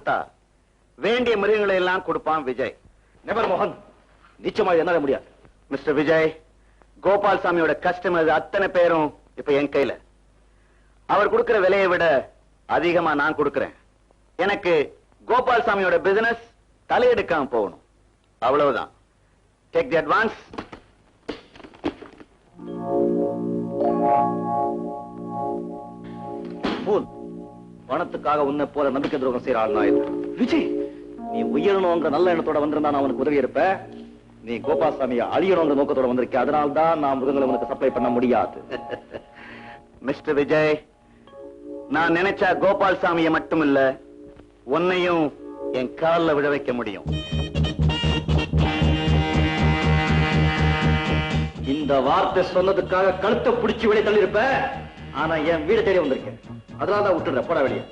கொடுத்தா வேண்டிய மிருகங்களை எல்லாம் கொடுப்பான் விஜய். நெவர் மோகன், நிச்சயமா என்னால முடியாது. மிஸ்டர் விஜய், கோபால்சாமியோட கஸ்டமர் அத்தனை பேரும் இப்ப என் கையில. அவர் கொடுக்கிற விலையை விட அதிகமா நான் கொடுக்கிறேன். எனக்கு கோபால்சாமியோட பிசினஸ் தலையெடுக்காம போகணும், அவ்வளவுதான். Take the advance. பணத்துக்காக உன்னை போல நம்பிக்கை துரோகம் செய்யற ஆள் நான் இல்லை. விஜய், நீ உயரணுங்கிற நல்ல எண்ணத்தோட வந்திருந்தா நான் உனக்கு உதவி இருப்ப. நீ கோபால்சாமியை அழியணுங்கிற நோக்கத்தோட வந்திருக்க, அதனால்தான் நான் மிருகங்களை உனக்கு சப்ளை பண்ண முடியாது. மிஸ்டர் விஜய், நான் நினைச்சா கோபால்சாமியை மட்டும் இல்ல, உன்னையும் என் காலில் விழ வைக்க முடியும். இந்த வார்த்தை சொன்னதுக்காக கழுத்தை பிடிச்சி வெளியே தள்ளிருப்ப. ஆனா என் வீடு தேடி வந்திருக்கேன், அதனாலதான் விட்டுற. போட வெளியே.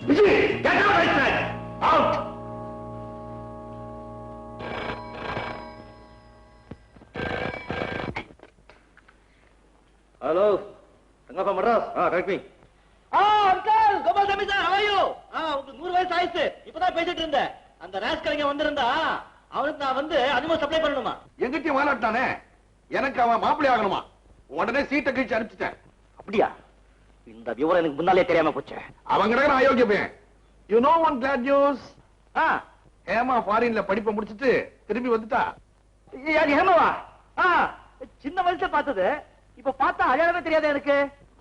Hello, Thangappa Madras. Correct me. Uncle, Gopalsamy sir, how are you? உங்களுக்கு 100 வயசு ஆயிடுச்சு. இப்பதான் பேசிட்டு இருந்தேன். அந்த ராஸ்கலிங்க வந்திருந்தா அவனுக்கு நான் வந்து அனிமல் சப்ளை பண்ணணுமா? எங்கிட்டயும் வாலாட்டானே, எனக்கு அவன் மாப்பிள்ளை ஆகணுமா? உடனே சீட்டை கழிச்சு அனுப்பிச்சிட்டேன். அப்படியா? இந்த விவரம் எனக்கு முன்னாலே தெரியாம போச்சு. அவங்க அயோக்கியப்பேன். You know one glad news. Hema ஃபாரின்ல படிப்பை முடிச்சிட்டு திரும்பி வந்துட்டா. ஹேமாவா? சின்ன வயசுல பார்த்தது, இப்ப பார்த்தா அடையாளமே தெரியாத எனக்கு.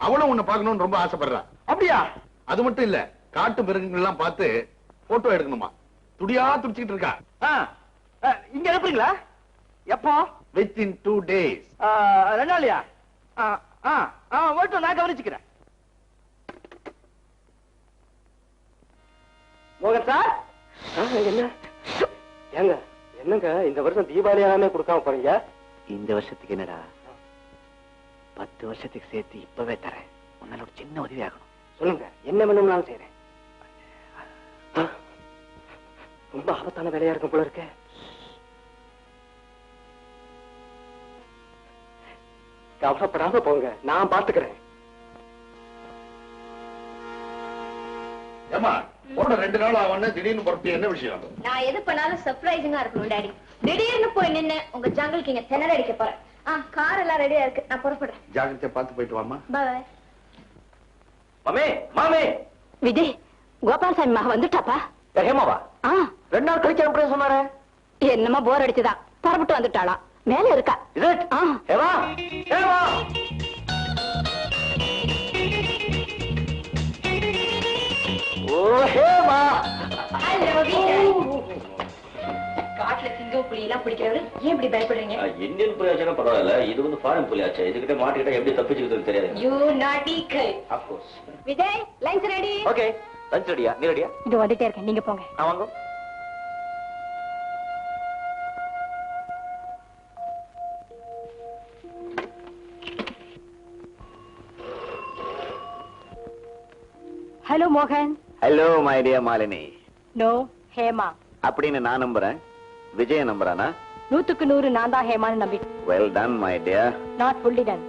அவளும் உன்னை பார்க்கணும்னு ரொம்ப ஆசைப்படுறா. அப்படியா? அது மட்டும் இல்ல, காட்டு மிருகங்கள் எல்லாம் பார்த்து போட்டோ எடுக்கணுமா. துடியா துடிச்சிட்டு இருக்கா. இங்க அனுப்புறீங்களா? எப்போ? Within 2 days. 2 நாளையா? நான் கவனிச்சுக்கிறேன். மோகன் சார், என்ன ஏங்க, என்னங்க இந்த வருஷம் தீபாவளியானே கொடுக்காம போறீங்க? இந்த வருஷத்துக்கு என்னடா, 10 வருஷத்துக்கு சேர்த்து இப்பவே தரேன். உன்னால ஒரு சின்ன உதவி ஆகணும். சொல்லுங்க, என்ன வேணும்னாலும் செய்யறேன். ரொம்ப ஆபத்தான வேலையா இருக்கும் போல இருக்க. கவலைப்படாம போங்க, நான் பாத்துக்கிறேன். ஏமா, போன 2 நாள் ஆவன திடீர்னு புறப்பட்டு என்ன விஷயம்? நான் எது பண்ணாலும் சர்ப்ரைசிங்கா இருக்கணும் டாடி. திடீர்னு போய் நின்னு உங்க ஜங்கிள் கிங்க திணற அடிக்க போறேன். கார் எல்லாம் ரெடியா இருக்கு, நான் புறப்படுறேன். ஜாகிரதையா பார்த்து போயிட்டு வாமா. பாய். மாமே, மாமே. விஜய், கோபால்சாமி மகன் வந்துட்டாப்பா. ஹேமாவா? 2 நாள் கழிச்சு அனுப்புறேன் சொன்னாரே. என்னமா போர் அடிச்சுதான் புறப்பட்டு வந்துட்டாளா? மேல இருக்கா. ஹேமா, ஹேமா. ஓ ஹேமா. காட்டுல சிங்கம் புலி எல்லாம் பிடிக்கிறவரு ஏன் இப்படி பயப்படுறீங்க? இந்தியன் புலியாச்சுன்னா பரவாயில்ல, இது வந்து ஃபாரின் புலியாச்சு. இதுகிட்ட மாட்டிக்கிட்ட எப்படி தப்பிச்சுக்கிறது தெரியாது. You naughty girl. Of course. Vijay, lunch ready. Okay, lunch ரெடியா? நீ ரெடியா? இது வந்துட்டே இருக்கேன், நீங்க போங்க. வாங்க. ஹலோ மோகன். Hello my dear Malini. No, Hema அப்படின்னு நான் நம்புறேன். விஜய நம்புறானா? 100க்கு 100 நான் தான் ஹேமான்னு நம்பி. Well done my dear. Not fully done.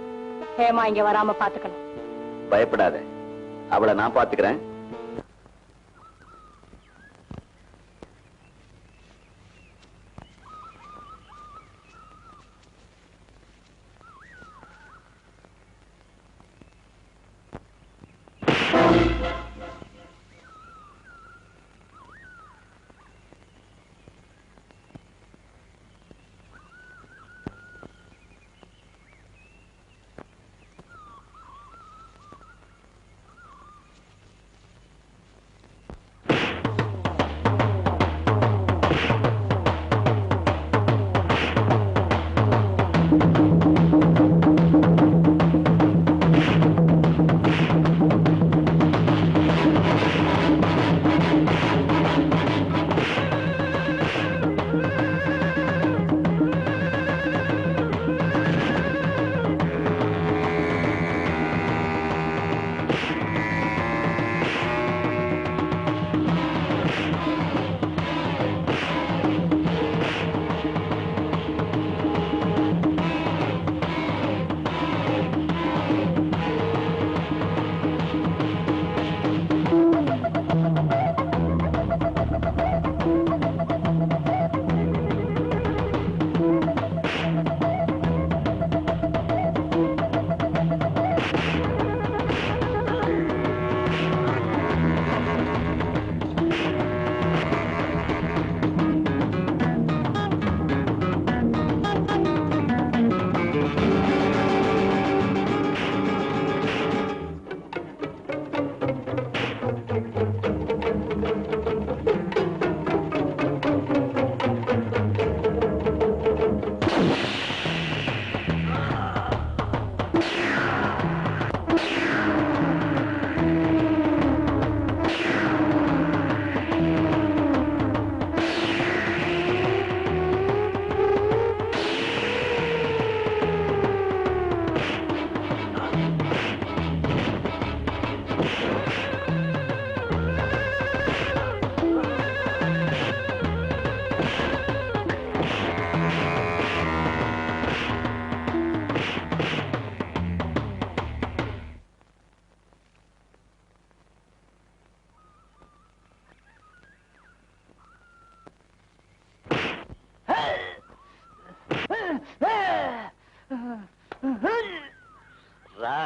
Hema இங்க வராம பாத்துக்கணும். பயப்படாத, அவளை நான் பாத்துக்கிறேன்.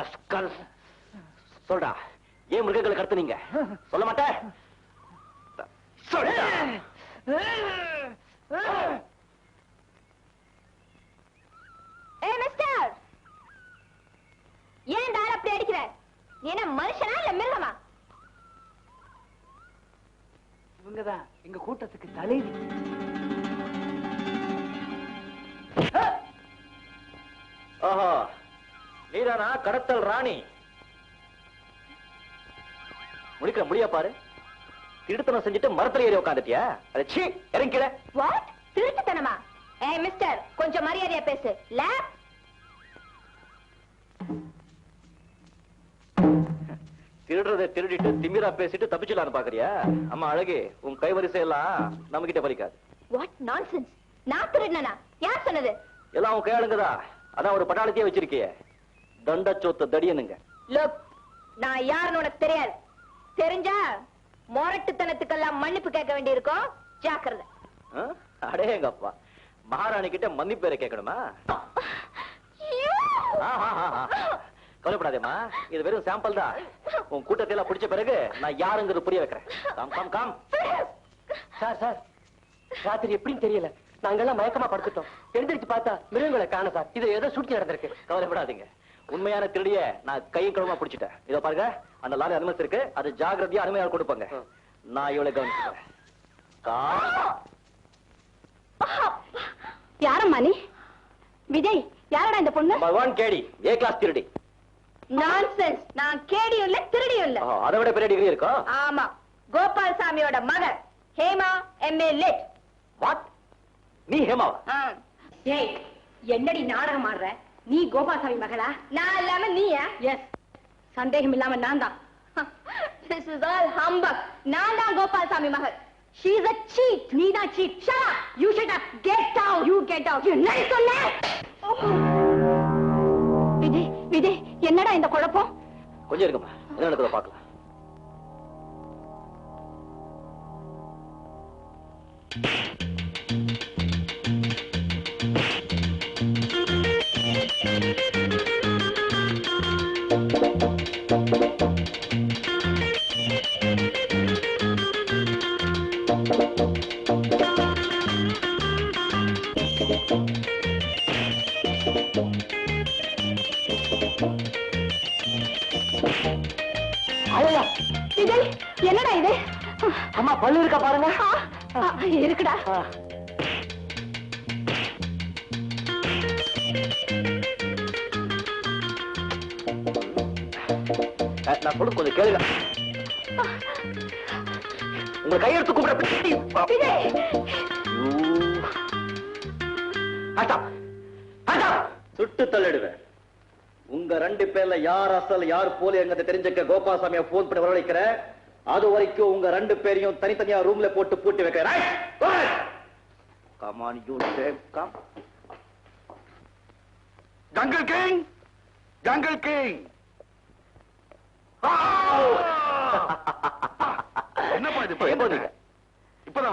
ராஸ்கல். சொல்டா, ஏன் மிருகங்களை கடத்துனீங்க? சொல்ல மாட்டேன். சொல்டா. மிஸ்டர், ஏன் இந்த ஆள் அப்படி அடிக்கிற? நீ என்ன மனுஷனா இல்ல மிருகமா? இவங்கதான் எங்க கூட்டத்துக்கு தலைவி. ஓஹோ, நீதானா கடத்தல் ராணி? முடிக்கிற முடியா பாரு. திருத்தனம் செஞ்சுட்டு மரத்துல ஏறி உட்காந்துட்டியா? அடச்சி, இறங்கிட. வாட்? திருட்டுத்தனமா? மிஸ்டர், கொஞ்சம் மரியாதையா பேசு. லேப் திருடுறதை திருடிட்டு திமிரா பேசிட்டு தப்பிச்சலான்னு பாக்குறியா? அம்மா அழகே, உன் கைவரிசை எல்லாம் நம்ம கிட்ட பலிக்காது. What nonsense? நான் திருடனா? யார் சொன்னது? எல்லாம் உன் கையாளுங்கதா. அதான் ஒரு பட்டாளத்தையே வச்சிருக்கியே. தண்டச்சோத்து தடியனுங்க. லுக், நான் யாருன்னு உனக்கு தெரியாது. தெரிஞ்சா மொரட்டுத்தனத்துக்கெல்லாம் மன்னிப்பு கேட்க வேண்டியிருக்கும். ஜாக்கிரதை. அடேங்கப்பா, மகாராணி கிட்ட மன்னிப்பு பேரை கேட்கணுமா? கவலைப்படாதேமா, இது வெறும் சாம்பிள் தான். உன் கூட்டத்தை எல்லாம் பிடிச்ச பிறகு நான் யாருங்கிறது புரிய வைக்கிறேன். Com com com. Sir sir, ராத்திரி எப்படின்னு தெரியல, நாங்கெல்லாம் மயக்கமா படுத்துட்டோம். எழுந்திருச்சு பார்த்தா மிருகங்களை காண சார். இது ஏதோ சுற்றி நடந்திருக்கு. கவலைப்படாதீங்க, உண்மையான திருடிய நான் கையும் களவுமா பிடிச்சிட்டேன். இதோ பாருங்க, அந்த லாரி அனுமதி இருக்கு. அது ஜாகிரதையா அனுமையால் கொடுப்பாங்க. நான் இவளை கவனிச்சுக்கிறேன். யாரம்மா நீ? விஜய், யாரடா இந்த பொண்ணு? பகவான் கேடி, ஏ கிளாஸ் திருடி. நான்சென்ஸ். நான் கேடியும் இல்ல திருடியும் இல்ல. அதை விட பெரிய டிகிரி இருக்கா? ஆமா, கோபால்சாமியோட மகள் ஹேமா எம்ஏ லிட். வாட்? நீ ஹேமாவா? ஏய், என்னடி நாடகம் ஆடுற? நீ கோபால்சாமி மகளா? நான் இல்லாம நீயா? எஸ், சந்தேகம் இல்லாம நான் தான். This is all humbug. நான் தான் கோபால்சாமி மகள். She is a cheat. நீ தான் cheat. Shut up. You shut up. Get out. You get out. என்ன சொன்ன? விஜய், விஜய், என்னடா இந்த குழப்பம்? கொஞ்சம் இருக்குமா, என்ன நடக்குதோ பார்க்கலாம். விஜய், என்னடா இது? அம்மா, பல்லு இருக்கா பாருங்க. இருக்குடா. நான் சொல்றது கொஞ்சம் கேளுங்க. உங்க கையெழுத்து கூப்பிட சுட்டு தள்ளிடுவேன். உங்க ரெண்டு பேர்ல யார் அசல் யார் போலி எங்க தெரிஞ்சுக்க கோபால்சாமியை போன் பண்ணி வரவழைக்கிறேன். அது வரைக்கும் உங்க ரெண்டு பேரையும் தனித்தனியா ரூம்ல போட்டு பூட்டி வைக்கிறேன். Come on, you damn come. Jungle King! Jungle King! என்னப்பா இது? எப்போ நீங்க? இப்பதான்